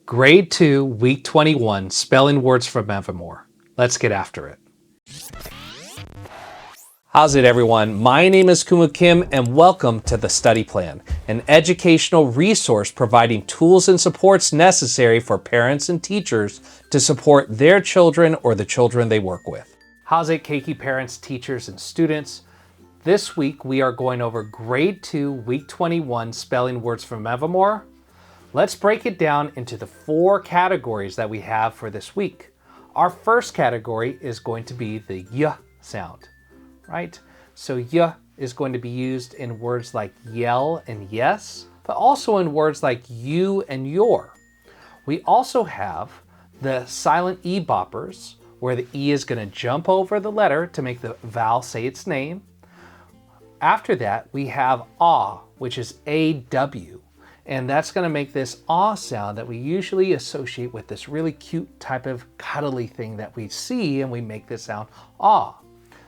Grade 2, Week 21, Spelling Words from Moor. Let's get after it. How's it, everyone? My name is Kuma Kim, and welcome to the Study Plan, an educational resource providing tools and supports necessary for parents and teachers to support their children or the children they work with. How's it, Keiki parents, teachers, and students? This week, we are going over Grade 2, Week 21, Spelling Words from Moor. Let's break it down into the 4 categories that we have for this week. Our first category is going to be the y sound, right? So y is going to be used in words like yell and yes, but also in words like you and your. We also have the silent e boppers, where the e is going to jump over the letter to make the vowel say its name. After that, we have ah, which is AW. And that's going to make this ah sound that we usually associate with this really cute type of cuddly thing that we see, and we make this sound ah.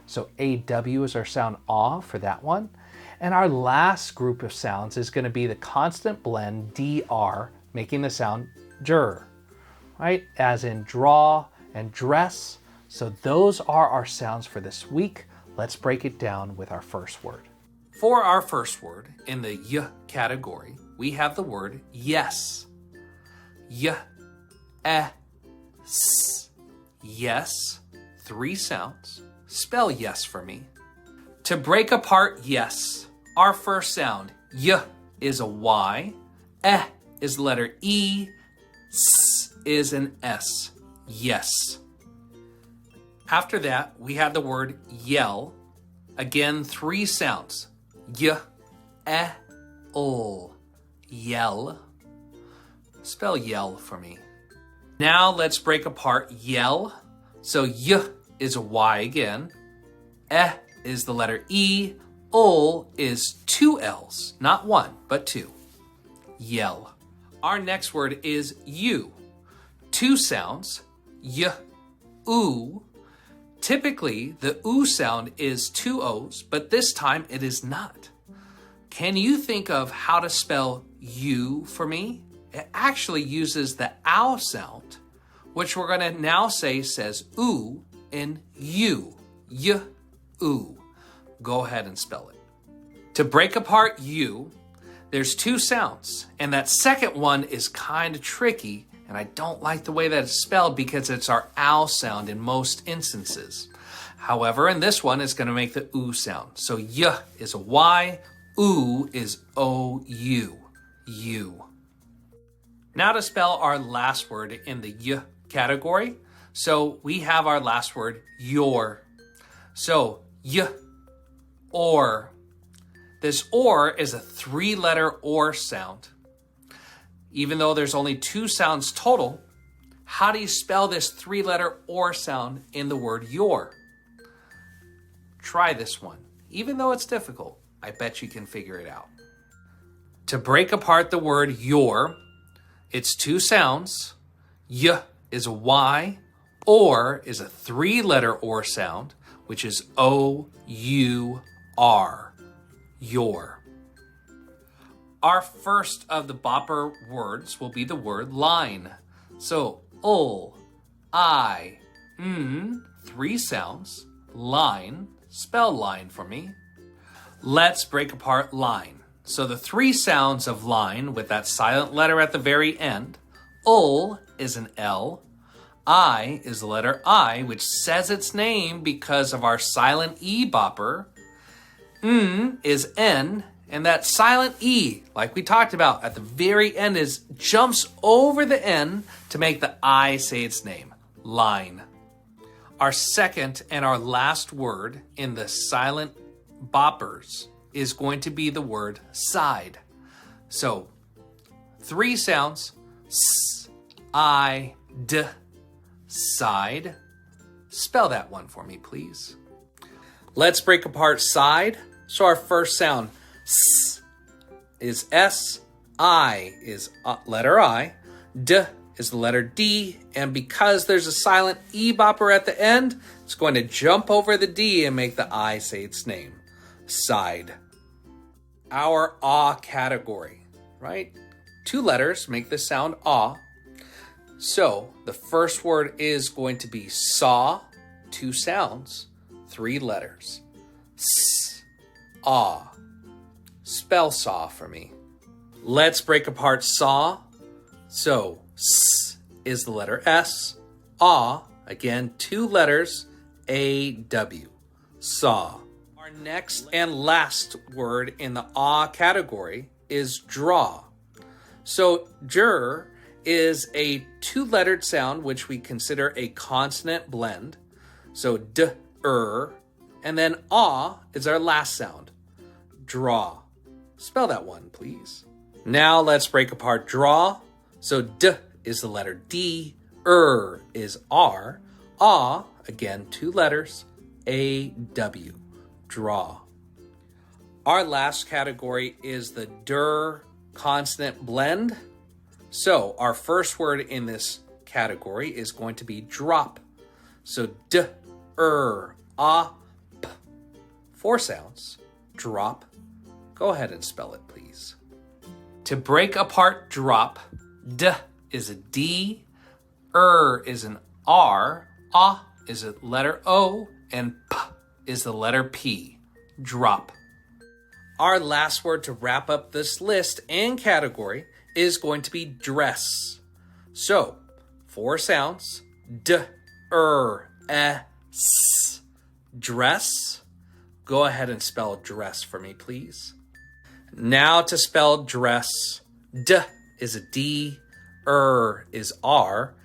So AW is our sound ah for that one. And our last group of sounds is going to be the constant blend DR, making the sound jr, right? As in draw and dress. So those are our sounds for this week. Let's break it down with our first word. For our first word in the y category, we have the word yes. Y, s. Yes. 3 sounds. Spell yes for me. To break apart yes, our first sound, y, is a y, is the letter e, s is an s. Yes. After that, we have the word yell. Again, 3 sounds. Y, l. Yell. Spell yell for me. Now let's break apart yell. So y is a y again. Is the letter e. Ol is 2 L's. Not 1, but 2. Yell. Our next word is you. 2 sounds. Y, oo. Typically, the oo sound is 2 O's, but this time it is not. Can you think of how to spell you for me? It actually uses the ow sound, which we're going to now say says oo in you. Y, oo. Go ahead and spell it. To break apart you, there's 2 sounds, and that second one is kind of tricky, and I don't like the way that it's spelled because it's our ow sound in most instances. However, in this one, it's going to make the oo sound. So y is a y, oo is O-U, you. Now to spell our last word in the y category. So we have our last word, your. So y, or. This or is a 3-letter or sound. Even though there's only 2 sounds total, how do you spell this 3-letter or sound in the word your? Try this one. Even though it's difficult, I bet you can figure it out. To break apart the word your, it's 2 sounds. Y is a y, or is a 3-letter or sound, which is O-U-R, your. Our first of the bopper words will be the word line. So, ul, I, 3 sounds, line, spell line for me. Let's break apart line. So the 3 sounds of line with that silent letter at the very end. Ul is an L. I is the letter I, which says its name because of our silent E bopper. Is N, and that silent E, like we talked about at the very end, jumps over the N to make the I say its name. Line. Our second and our last word in the silent boppers is going to be the word side. So 3 sounds, s, I, d, side. Spell that one for me, please. Let's break apart side. So our first sound, s, is S, I is letter I, d is the letter D, and because there's a silent E bopper at the end, it's going to jump over the D and make the I say its name. Side. Our ah category, right? 2 letters make the sound ah. So the first word is going to be saw, 2 sounds, 3 letters. S, ah. Spell saw for me. Let's break apart saw. So S is the letter S. Ah, again, 2 letters, A-W. Saw. Our next and last word in the ah category is draw. So dr is a 2-lettered sound which we consider a consonant blend. So d-er, and then ah is our last sound. Draw. Spell that one, please. Now let's break apart draw. So d is the letter D, is R, ah, again 2 letters, A-W, draw. Our last category is the der consonant blend. So our first word in this category is going to be drop. So d, ah, p. 4 sounds, drop. Go ahead and spell it, please. To break apart drop, d is a D, is an R, ah is a letter O, and p is the letter P. Drop. Our last word to wrap up this list and category is going to be dress. So, 4 sounds, d, s. Dress. Go ahead and spell dress for me, please. Now to spell dress, d is a D, is R,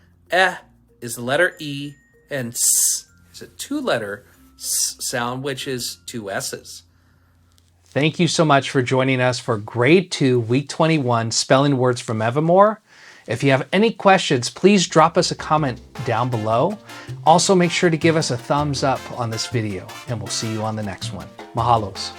is the letter E, and s is a 2-letter sound, which is 2 S's. Thank you so much for joining us for Grade 2, Week 21, Spelling Words from Evermore. If you have any questions, please drop us a comment down below. Also, make sure to give us a thumbs up on this video, and we'll see you on the next one. Mahalos.